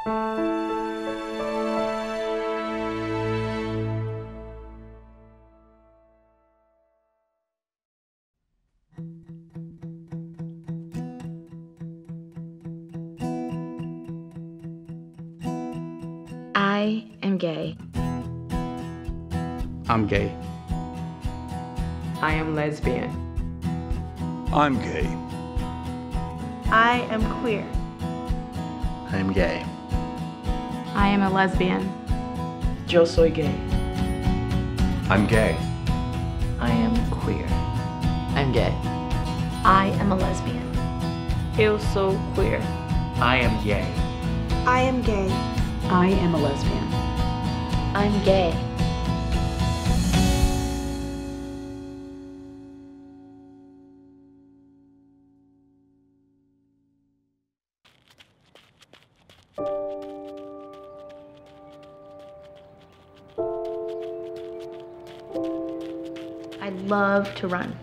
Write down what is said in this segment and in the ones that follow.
I am gay. I'm gay. I am lesbian. I'm gay. I am queer. I am gay. I am a lesbian. Yo soy gay. I'm gay. I am queer. I'm gay. I am a lesbian. Eu sou queer. I am gay. I am gay. I am a lesbian. I'm gay. I love to run.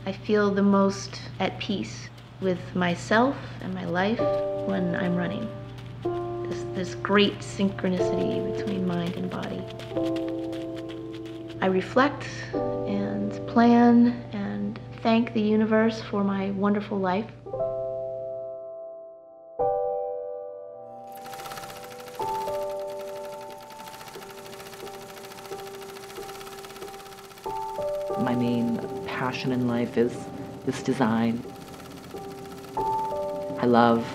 I feel the most at peace with myself and my life when I'm running. This great synchronicity between mind and body. I reflect and plan and thank the universe for my wonderful life. My main passion in life is design. I love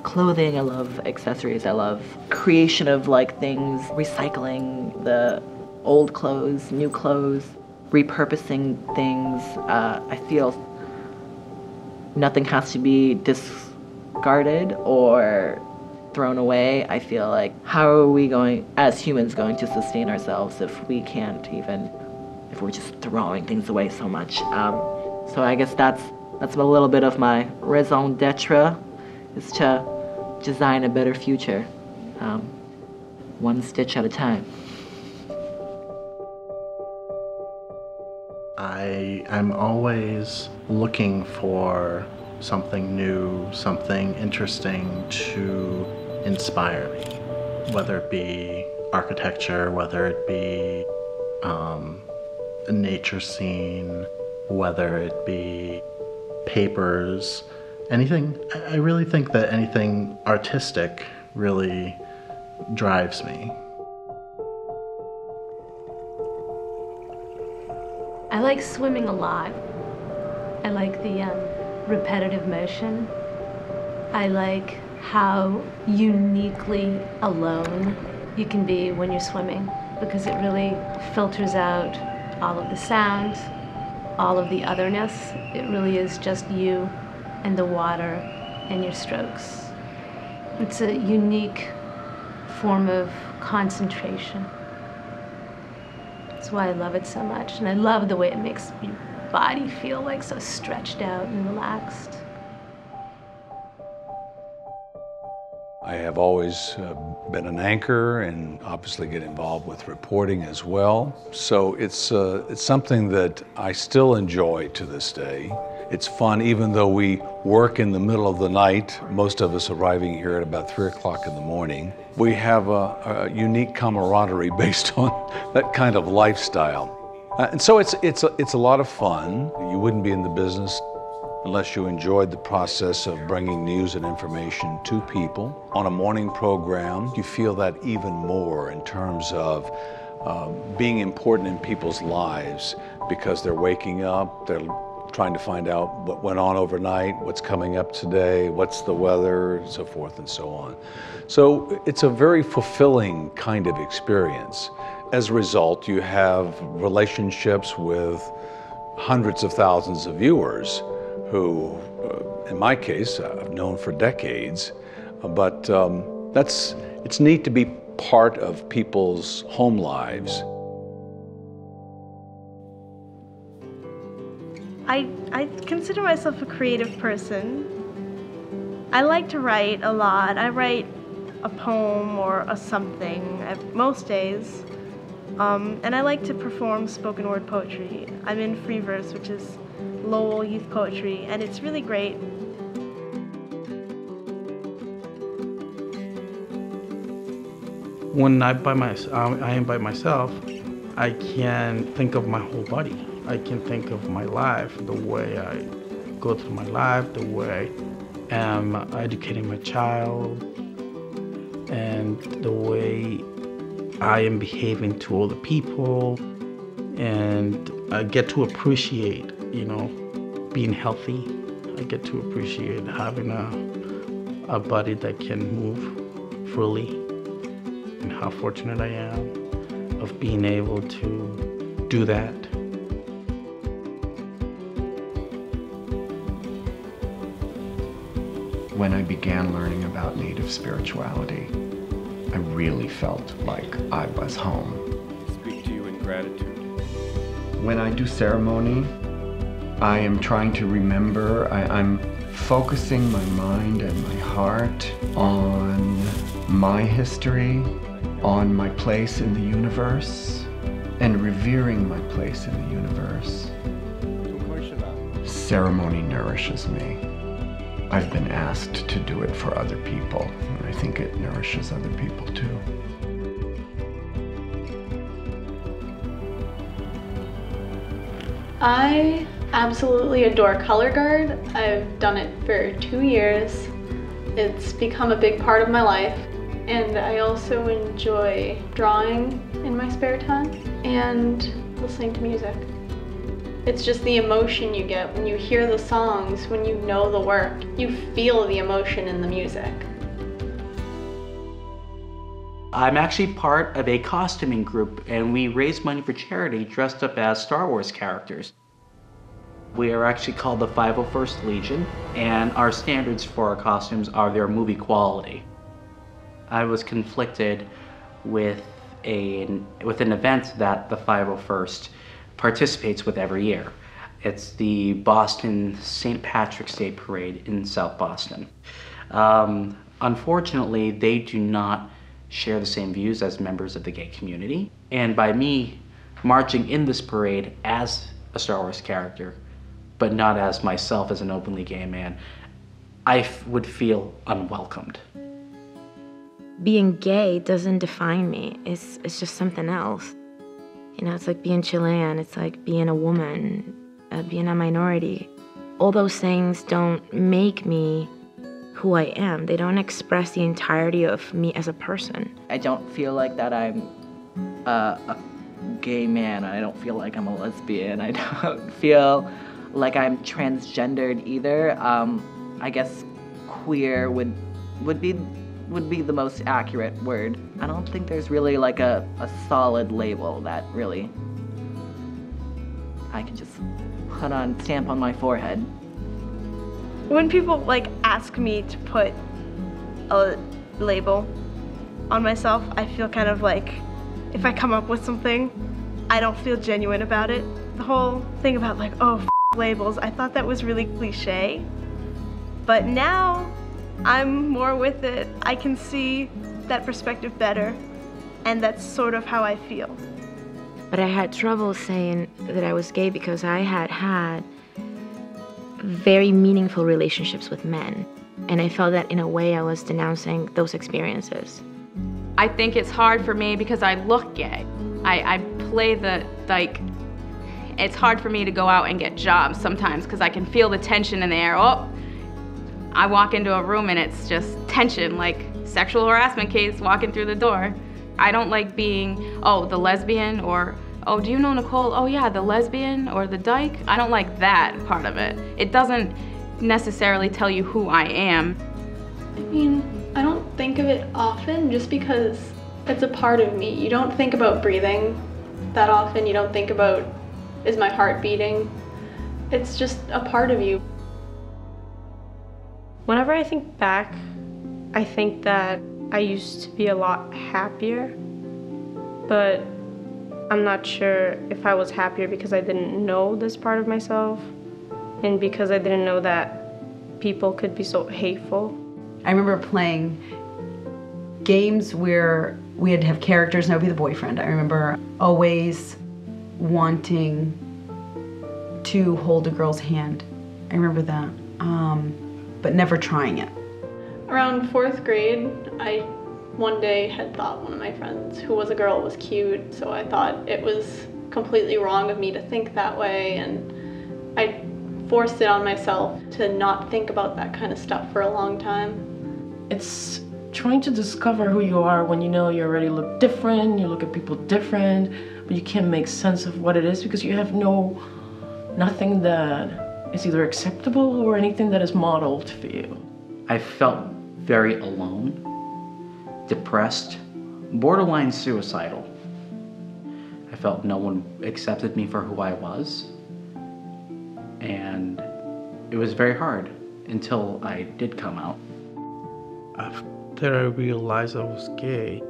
clothing, I love accessories, I love creation of things, recycling the old clothes, new clothes, repurposing things. I feel nothing has to be discarded or thrown away. I feel like, how are we going, as humans, going to sustain ourselves if we can't even, if we're just throwing things away so much? So I guess that's a little bit of my raison d'etre, is to design a better future, one stitch at a time. I'm always looking for something new, something interesting to inspire me, whether it be architecture, whether it be a nature scene, whether it be papers, anything. I really think that anything artistic really drives me. I like swimming a lot. I like the repetitive motion. I like how uniquely alone you can be when you're swimming, because it really filters out all of the sounds, all of the otherness. It really is just you and the water and your strokes. It's a unique form of concentration. That's why I love it so much. And I love the way it makes your body feel like so stretched out and relaxed. I have always been an anchor and obviously get involved with reporting as well. So it's something that I still enjoy to this day. It's fun, even though we work in the middle of the night, most of us arriving here at about 3 o'clock in the morning. We have a unique camaraderie based on that kind of lifestyle. And so it's a lot of fun. You wouldn't be in the business unless you enjoyed the process of bringing news and information to people. On a morning program, you feel that even more in terms of being important in people's lives, because they're waking up, they're trying to find out what went on overnight, what's coming up today, what's the weather, and so forth and so on. So it's a very fulfilling kind of experience. As a result, you have relationships with hundreds of thousands of viewers who, in my case, I've known for decades. But it's neat to be part of people's home lives. I consider myself a creative person. I like to write a lot. I write a poem or a something most days. And I like to perform spoken word poetry. I'm in Free Verse, which is Lowell Youth Poetry, and it's really great. When I am by myself, I can think of my whole body. I can think of my life, the way I go through my life, the way I am educating my child, and the way I am behaving to other people. And I get to appreciate, being healthy. I get to appreciate having a body that can move freely, and how fortunate I am of being able to do that. When I began learning about Native spirituality, I really felt like I was home. Speak to you in gratitude. When I do ceremony, I am trying to remember, I'm focusing my mind and my heart on my history, on my place in the universe, and revering my place in the universe. Ceremony nourishes me. I've been asked to do it for other people, and I think it nourishes other people too. I absolutely adore color guard. I've done it for 2 years. It's become a big part of my life. And I also enjoy drawing in my spare time and listening to music. It's just the emotion you get when you hear the songs, when you know the work. You feel the emotion in the music. I'm actually part of a costuming group, and we raise money for charity dressed up as Star Wars characters. We are actually called the 501st Legion, and our standards for our costumes are their movie quality. I was conflicted with an event that the 501st participates with every year. It's the Boston St. Patrick's Day Parade in South Boston. Unfortunately, they do not share the same views as members of the gay community. And by me marching in this parade as a Star Wars character, but not as myself as an openly gay man, I would feel unwelcomed. Being gay doesn't define me. It's just something else. It's like being Chilean, it's like being a woman, being a minority. All those things don't make me who I am. They don't express the entirety of me as a person. I don't feel like that I'm a gay man. I don't feel like I'm a lesbian. I don't feel like I'm transgendered either. I guess queer would be the most accurate word. I don't think there's really like a solid label that really I can just stamp on my forehead. When people ask me to put a label on myself, I feel kind of like if I come up with something, I don't feel genuine about it. The whole thing about labels, I thought that was really cliche, but now I'm more with it. I can see that perspective better, and that's sort of how I feel. But I had trouble saying that I was gay because I had very meaningful relationships with men, and I felt that in a way I was denouncing those experiences. I think it's hard for me because I look gay. I play it's hard for me to go out and get jobs sometimes because I can feel the tension in the air. I walk into a room and it's just tension, like sexual harassment case walking through the door. I don't like being, the lesbian, or, do you know Nicole? Oh yeah, the lesbian or the dyke. I don't like that part of it. It doesn't necessarily tell you who I am. I mean, I don't think of it often just because it's a part of me. You don't think about breathing that often. You don't think about, is my heart beating? It's just a part of you. Whenever I think back, I think that I used to be a lot happier, but I'm not sure if I was happier because I didn't know this part of myself and because I didn't know that people could be so hateful. I remember playing games where we had to have characters and I would be the boyfriend. I remember always wanting to hold a girl's hand. I remember that, but never trying it. Around 4th grade, I one day had thought one of my friends who was a girl was cute, so I thought it was completely wrong of me to think that way, and I forced it on myself to not think about that kind of stuff for a long time. It's trying to discover who you are when you know you already look different, you look at people different, but you can't make sense of what it is because you have nothing that is either acceptable or anything that is modeled for you. I felt very alone, depressed, borderline suicidal. I felt no one accepted me for who I was, and it was very hard until I did come out. After I realized I was gay,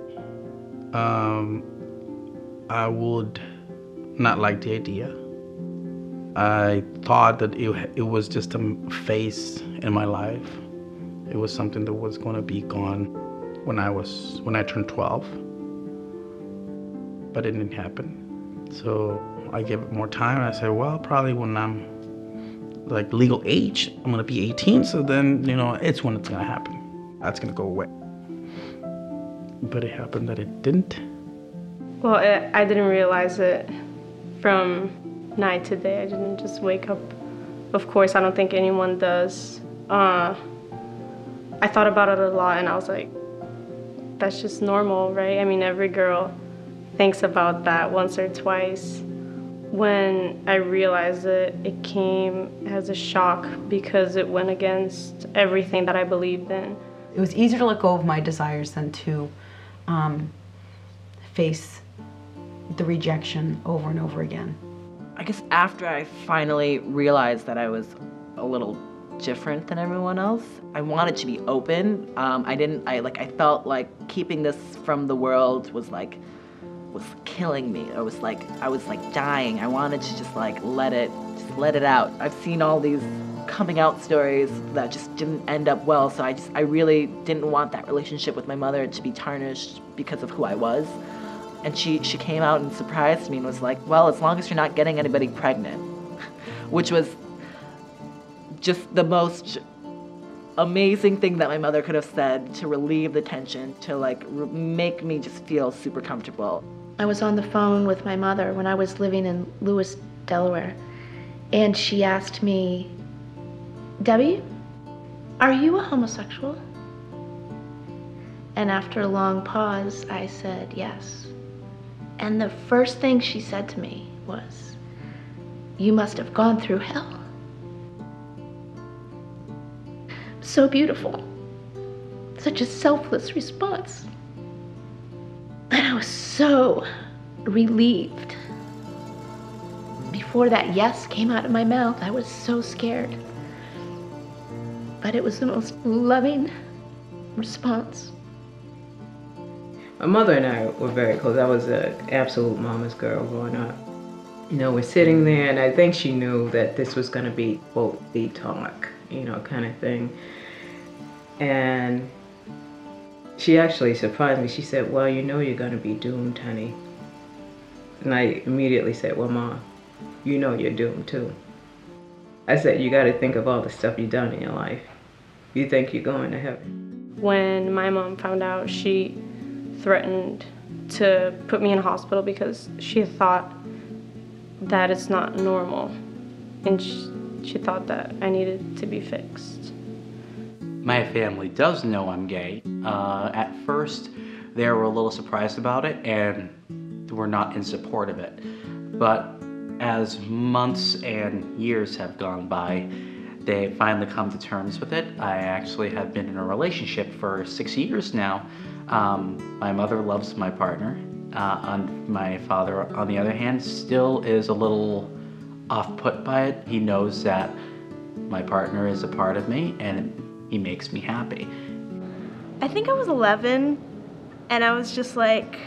I would not like the idea. I thought that it was just a phase in my life. It was something that was going to be gone when I turned 12, but it didn't happen. So I gave it more time. I said, well, probably when I'm like legal age, I'm going to be 18. So then, it's when it's going to happen. That's going to go away. But it happened that it didn't. Well, I didn't realize it from night to day. I didn't just wake up. Of course, I don't think anyone does. I thought about it a lot and I was like, that's just normal, right? I mean, every girl thinks about that once or twice. When I realized it came as a shock because it went against everything that I believed in. It was easier to let go of my desires than to face the rejection over and over again. I guess after I finally realized that I was a little different than everyone else, I wanted to be open. I felt like keeping this from the world was killing me. I was dying. I wanted to just let it out. I've seen all these coming out stories that just didn't end up well, so I really didn't want that relationship with my mother to be tarnished because of who I was. And she came out and surprised me and was like, well, as long as you're not getting anybody pregnant, which was just the most amazing thing that my mother could have said to relieve the tension, to make me just feel super comfortable. I was on the phone with my mother when I was living in Lewis, Delaware, and she asked me, Debbie, are you a homosexual? And after a long pause, I said yes. And the first thing she said to me was, you must have gone through hell. So beautiful. Such a selfless response. And I was so relieved. Before that yes came out of my mouth, I was so scared. But it was the most loving response. My mother and I were very close. I was an absolute mama's girl growing up. We're sitting there, and I think she knew that this was going to be, quote, the talk, kind of thing. And she actually surprised me. She said, well, you're going to be doomed, honey. And I immediately said, well, Ma, you're doomed too. I said, you got to think of all the stuff you've done in your life. You think you're going to heaven. When my mom found out, she threatened to put me in a hospital because she thought that it's not normal. And she thought that I needed to be fixed. My family does know I'm gay. At first, they were a little surprised about it and were not in support of it. But as months and years have gone by, they finally come to terms with it. I actually have been in a relationship for 6 years now. My mother loves my partner. My father, on the other hand, still is a little off-put by it. He knows that my partner is a part of me and he makes me happy. I think I was 11 and I was just like,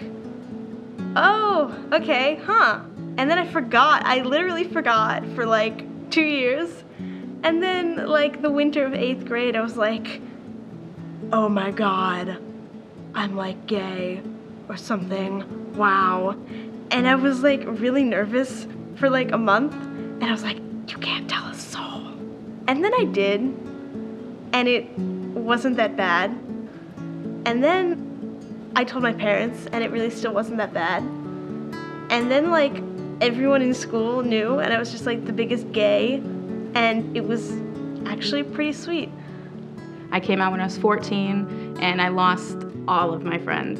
oh, okay, huh. And then I forgot. I literally forgot for 2 years. And then the winter of 8th grade, I was like, oh my God, I'm gay or something. Wow. And I was really nervous for a month. And I was like, you can't tell a soul. And then I did. And it wasn't that bad. And then I told my parents, and it really still wasn't that bad. And then, like, everyone in school knew, and I was just, like, the biggest gay, and it was actually pretty sweet. I came out when I was 14, and I lost all of my friends.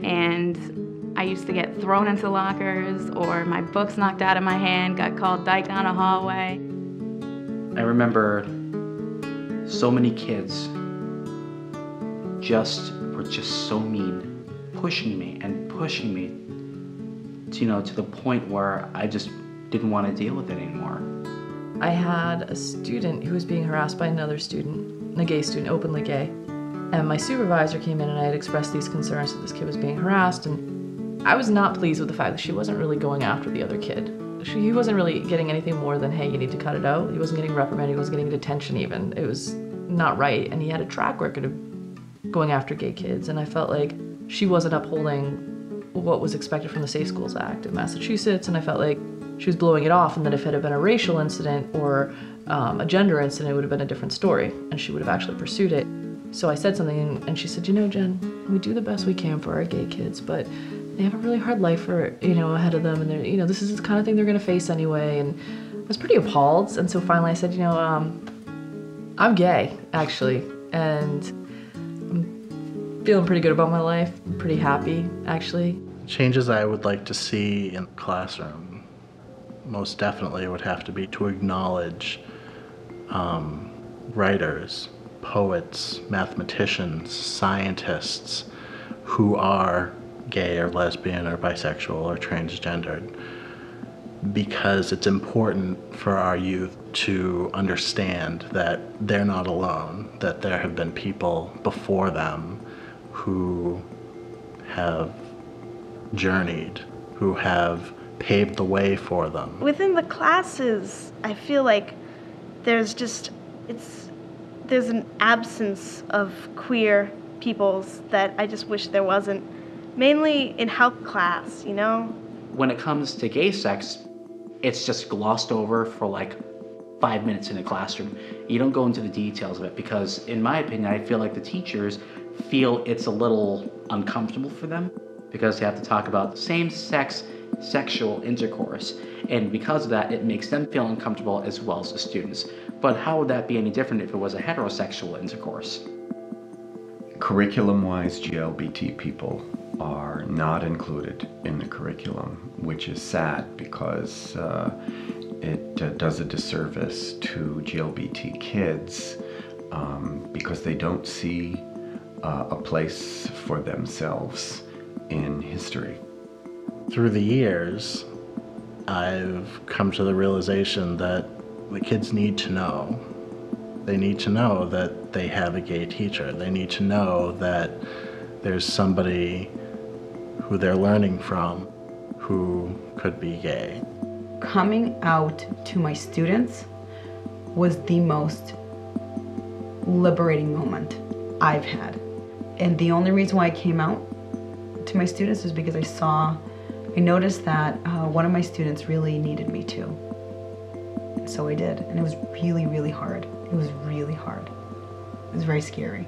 And I used to get thrown into lockers, or my books knocked out of my hand, got called dyke down a hallway. I remember so many kids were just so mean, pushing me to the point where I just didn't want to deal with it anymore. I had a student who was being harassed by another student, a gay student, openly gay. And my supervisor came in and I had expressed these concerns that this kid was being harassed, and I was not pleased with the fact that she wasn't really going after the other kid. He wasn't really getting anything more than, hey, you need to cut it out. He wasn't getting reprimanded, he wasn't getting detention even. It was not right, and he had a track record of going after gay kids, and I felt like she wasn't upholding what was expected from the Safe Schools Act in Massachusetts, and I felt like she was blowing it off, and that if it had been a racial incident or a gender incident, it would have been a different story, and she would have actually pursued it. So I said something, and she said, you know, Jen, we do the best we can for our gay kids, but they have a really hard life ahead of them, and they're, this is the kind of thing they're gonna face anyway. And I was pretty appalled, and so finally I said, I'm gay, actually, and I'm feeling pretty good about my life. I'm pretty happy, actually. Changes I would like to see in the classroom most definitely would have to be to acknowledge writers, poets, mathematicians, scientists who are gay or lesbian or bisexual or transgendered, because it's important for our youth to understand that they're not alone, that there have been people before them who have journeyed, who have paved the way for them. Within the classes, I feel like there's an absence of queer peoples that I just wish there wasn't. Mainly in health class, When it comes to gay sex, it's just glossed over for like 5 minutes in a classroom. You don't go into the details of it because, in my opinion, I feel like the teachers feel it's a little uncomfortable for them because they have to talk about same-sex sexual intercourse. And because of that, it makes them feel uncomfortable as well as the students. But how would that be any different if it was a heterosexual intercourse? Curriculum-wise, GLBT people are not included in the curriculum, which is sad because it does a disservice to GLBT kids because they don't see a place for themselves in history. Through the years, I've come to the realization that the kids need to know. They need to know that they have a gay teacher. They need to know that there's somebody who they're learning from who could be gay. Coming out to my students was the most liberating moment I've had. And the only reason why I came out to my students is because I noticed that one of my students really needed me too. So I did, and it was really, really hard. It was really hard. It was very scary.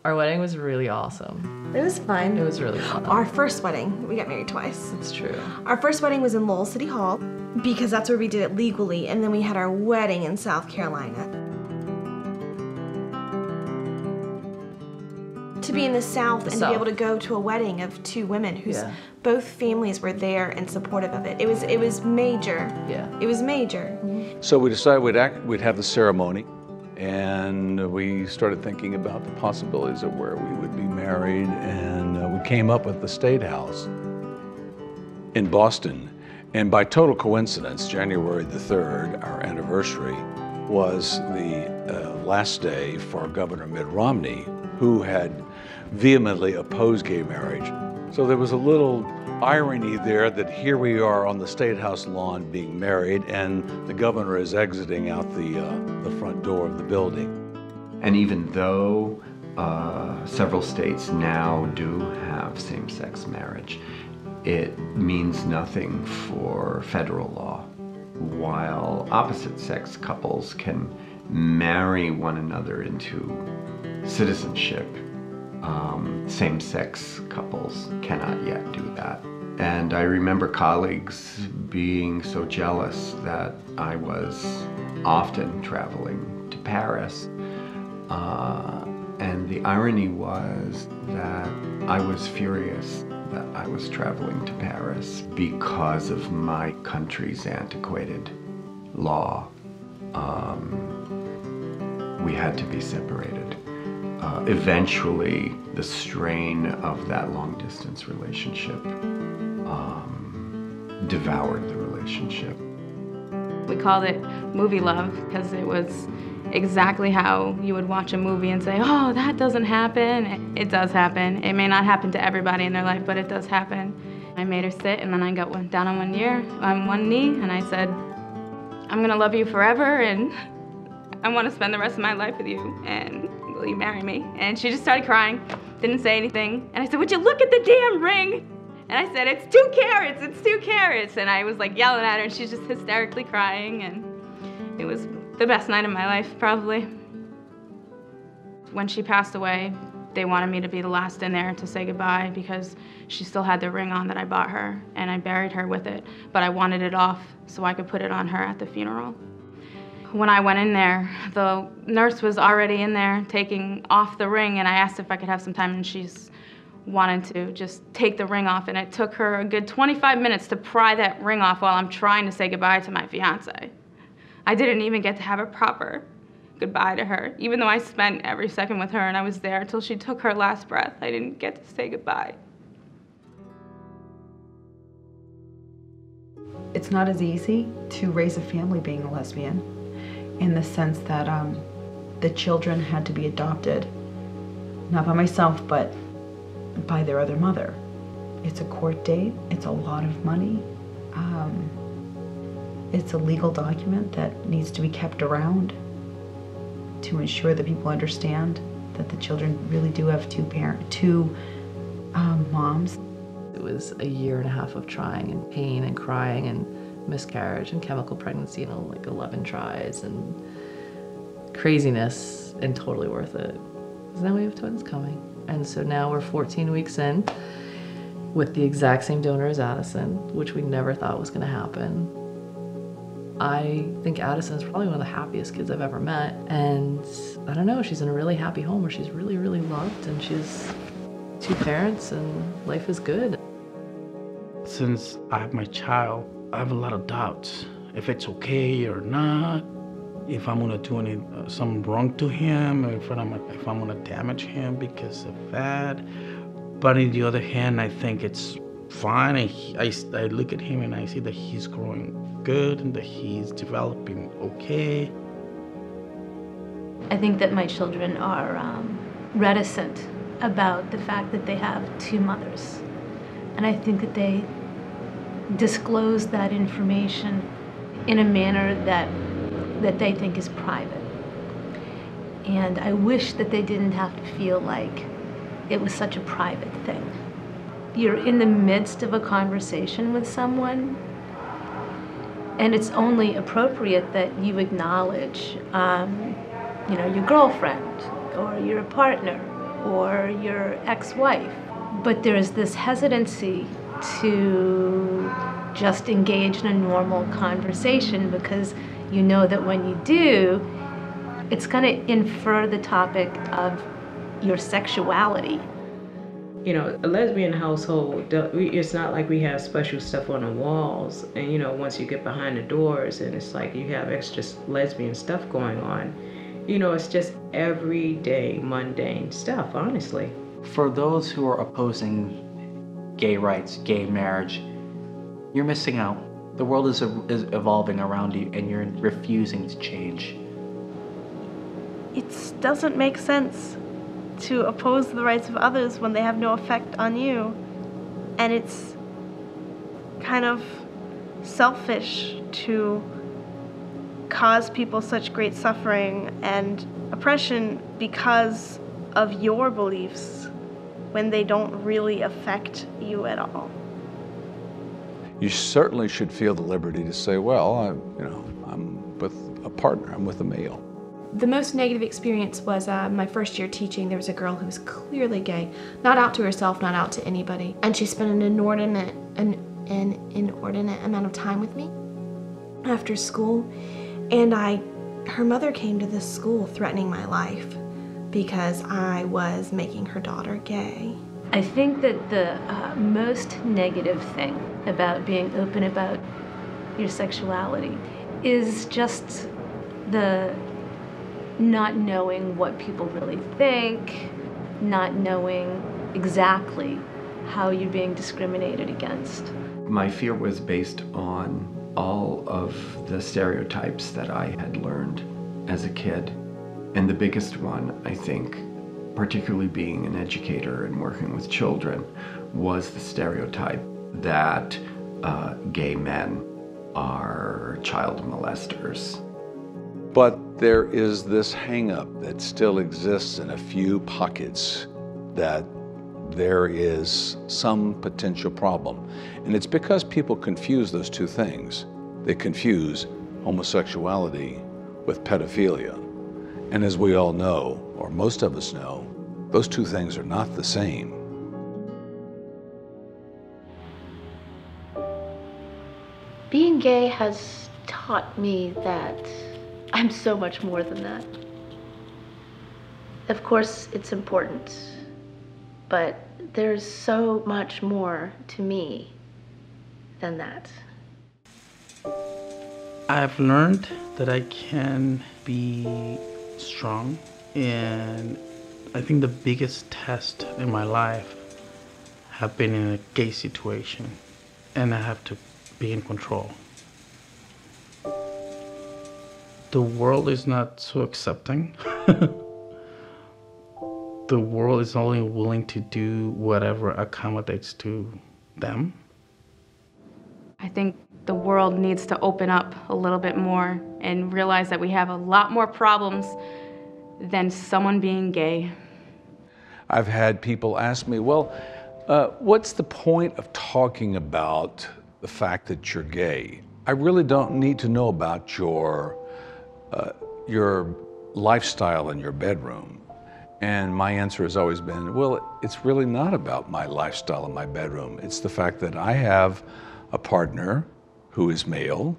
Our wedding was really awesome. It was fun. It was really fun. Our first wedding, we got married twice. It's true. Our first wedding was in Lowell City Hall because that's where we did it legally, and then we had our wedding in South Carolina. To be in the South and to be able to go to a wedding of two women whose both families were there and supportive of it. It was major. Yeah. It was major. So we decided we'd have the ceremony, and we started thinking about the possibilities of where we would be married, and we came up with the State House in Boston. And by total coincidence, January the 3rd, our anniversary, was the last day for Governor Mitt Romney, who had vehemently opposed gay marriage. So there was a little irony there that here we are on the State House lawn being married, and the governor is exiting out the front door of the building. And even though several states now do have same-sex marriage, it means nothing for federal law. While opposite-sex couples can marry one another into citizenship. Same-sex couples cannot yet do that. And I remember colleagues being so jealous that I was often traveling to Paris. And the irony was that I was furious that I was traveling to Paris because of my country's antiquated law. We had to be separated. Eventually, the strain of that long-distance relationship devoured the relationship. We called it movie love because it was exactly how you would watch a movie and say, oh, that doesn't happen. It does happen. It may not happen to everybody in their life, but it does happen. I made her sit, and then I got down on one knee, and I said, I'm gonna love you forever, and I want to spend the rest of my life with you, and will you marry me? And she just started crying, didn't say anything. And I said, would you look at the damn ring? And I said, it's 2 carats, it's 2 carats. And I was like yelling at her, and she's just hysterically crying, and it was the best night of my life, probably. When she passed away, they wanted me to be the last in there to say goodbye because she still had the ring on that I bought her, and I buried her with it, but I wanted it off so I could put it on her at the funeral. When I went in there, the nurse was already in there taking off the ring, and I asked if I could have some time, and she's wanted to just take the ring off, and it took her a good 25 minutes to pry that ring off while I'm trying to say goodbye to my fiance. I didn't even get to have a proper goodbye to her, even though I spent every second with her and I was there until she took her last breath. I didn't get to say goodbye. It's not as easy to raise a family being a lesbian, in the sense that the children had to be adopted, not by myself, but by their other mother. It's a court date, it's a lot of money. It's a legal document that needs to be kept around to ensure that people understand that the children really do have two moms. It was a 1.5 years of trying and pain and crying and miscarriage and chemical pregnancy, like 11 tries and craziness, and totally worth it. Because now we have twins coming. And so now we're 14 weeks in with the exact same donor as Addison, which we never thought was gonna happen. I think Addison is probably one of the happiest kids I've ever met. And I don't know, she's in a really happy home where she's really, really loved, and she's 2 parents and life is good. Since I have my child, I have a lot of doubts. If it's okay or not, if I'm gonna do something wrong to him, or if I'm gonna damage him because of that. But on the other hand, I think it's fine. I look at him and I see that he's growing good and that he's developing okay. I think that my children are reticent about the fact that they have 2 mothers. And I think that they disclose that information in a manner that they think is private. And I wish that they didn't have to feel like it was such a private thing. You're in the midst of a conversation with someone, and it's only appropriate that you acknowledge, your girlfriend, or your partner, or your ex-wife. But there's this hesitancy to just engage in a normal conversation because you know that when you do, it's going to infer the topic of your sexuality. You know, a lesbian household, it's not like we have special stuff on the walls. And, once you get behind the doors and it's like you have extra lesbian stuff going on, it's just everyday, mundane stuff, honestly. For those who are opposing gay rights, gay marriage, you're missing out. The world is evolving around you and you're refusing to change. It doesn't make sense to oppose the rights of others when they have no effect on you. And it's kind of selfish to cause people such great suffering and oppression because of your beliefs when they don't really affect you at all. You certainly should feel the liberty to say, well, I'm with a partner, I'm with a male. The most negative experience was my first year teaching. There was a girl who was clearly gay, not out to herself, not out to anybody. And she spent an inordinate amount of time with me after school. And her mother came to this school threatening my life because I was making her daughter gay. I think that the most negative thing about being open about your sexuality is just the not knowing what people really think, not knowing exactly how you're being discriminated against. My fear was based on all of the stereotypes that I had learned as a kid. And the biggest one, I think, particularly being an educator and working with children, was the stereotype that gay men are child molesters. But there is this hang-up that still exists in a few pockets that there is some potential problem. And it's because people confuse those two things. They confuse homosexuality with pedophilia. And as we all know, or most of us know, those two things are not the same. Being gay has taught me that I'm so much more than that. Of course, it's important, but there's so much more to me than that. I've learned that I can be strong, and I think the biggest test in my life have been in a gay situation, and I have to be in control. The world is not so accepting. The world is only willing to do whatever accommodates to them. I think the world needs to open up a little bit more and realize that we have a lot more problems than someone being gay. I've had people ask me, well, what's the point of talking about the fact that you're gay? I really don't need to know about your lifestyle in your bedroom. And my answer has always been, well, it's really not about my lifestyle in my bedroom. It's the fact that I have a partner who is male,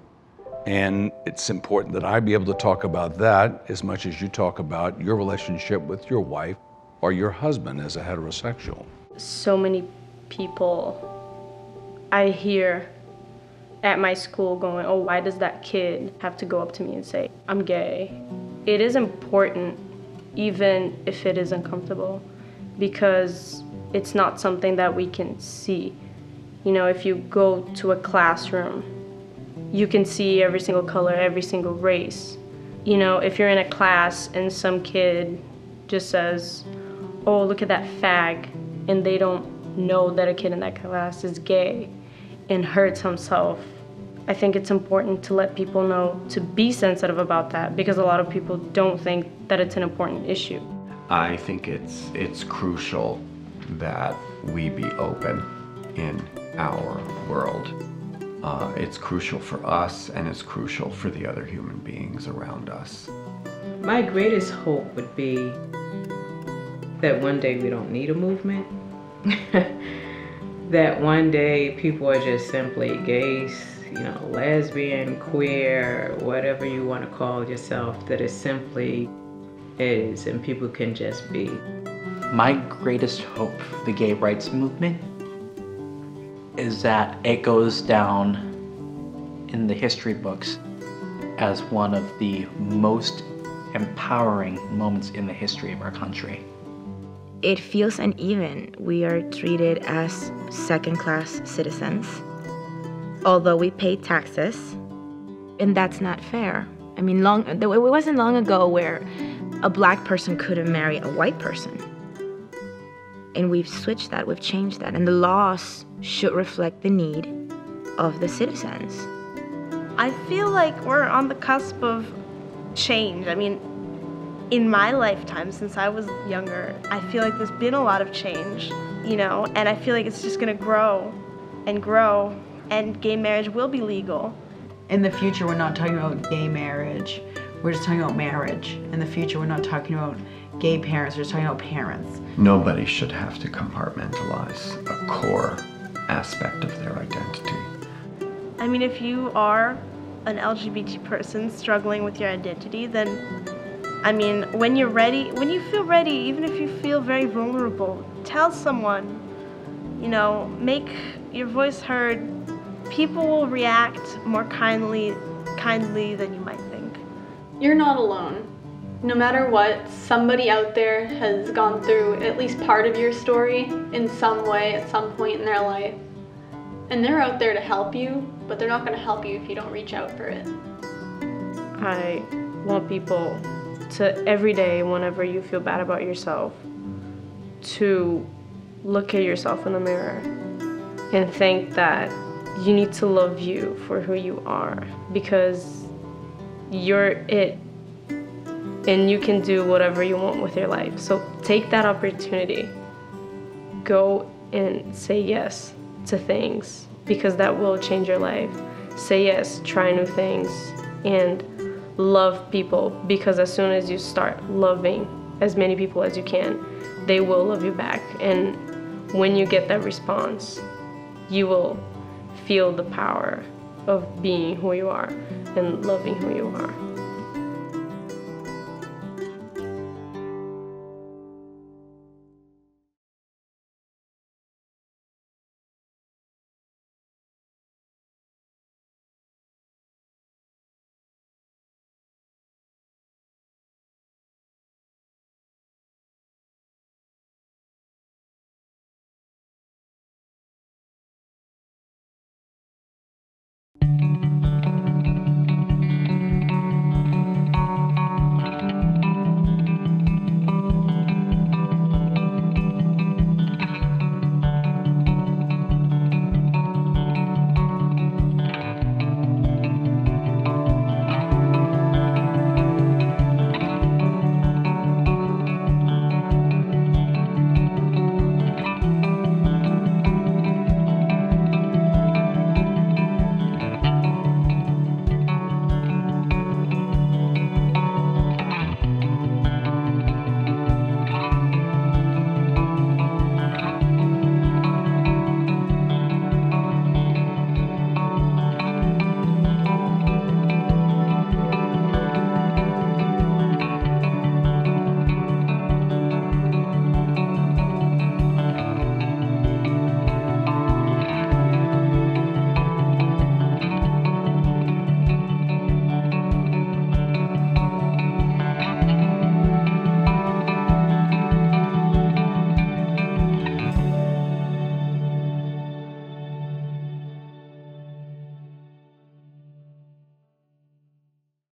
and it's important that I be able to talk about that as much as you talk about your relationship with your wife or your husband as a heterosexual. So many people I hear at my school going, oh, why does that kid have to go up to me and say, I'm gay? It is important, even if it is uncomfortable, because it's not something that we can see. You know, if you go to a classroom, you can see every single color, every single race. You know, if you're in a class and some kid just says, oh, look at that fag, and they don't know that a kid in that class is gay and hurts himself, I think it's important to let people know to be sensitive about that, because a lot of people don't think that it's an important issue. I think it's crucial that we be open in our world. It's crucial for us, and it's crucial for the other human beings around us. My greatest hope would be that one day we don't need a movement. That one day people are just simply gays, you know, lesbian, queer, whatever you want to call yourself, that it simply is, and people can just be. My greatest hope for the gay rights movement is that it goes down in the history books as one of the most empowering moments in the history of our country. It feels uneven. We are treated as second-class citizens, although we pay taxes, and that's not fair. I mean, it wasn't long ago where a black person couldn't marry a white person. And we've switched that, we've changed that, and the laws should reflect the need of the citizens. I feel like we're on the cusp of change. I mean, in my lifetime, since I was younger, I feel like there's been a lot of change, you know, and I feel like it's just gonna grow, and gay marriage will be legal. In the future, we're not talking about gay marriage. We're just talking about marriage. In the future, we're not talking about gay parents, we're just talking about parents. Nobody should have to compartmentalize a core aspect of their identity. I mean, if you are an LGBT person struggling with your identity, then, I mean, when you're ready, when you feel ready, even if you feel very vulnerable, tell someone, you know, make your voice heard. People will react more kindly than you might think. You're not alone. No matter what, somebody out there has gone through at least part of your story in some way at some point in their life. And they're out there to help you, but they're not going to help you if you don't reach out for it. I want people to, every day, whenever you feel bad about yourself, to look at yourself in the mirror and think that you need to love you for who you are, because you're it and you can do whatever you want with your life. So take that opportunity. Go and say yes to things, because that will change your life. Say yes, try new things, and love people, because as soon as you start loving as many people as you can, they will love you back. And when you get that response, you will feel the power of being who you are and loving who you are.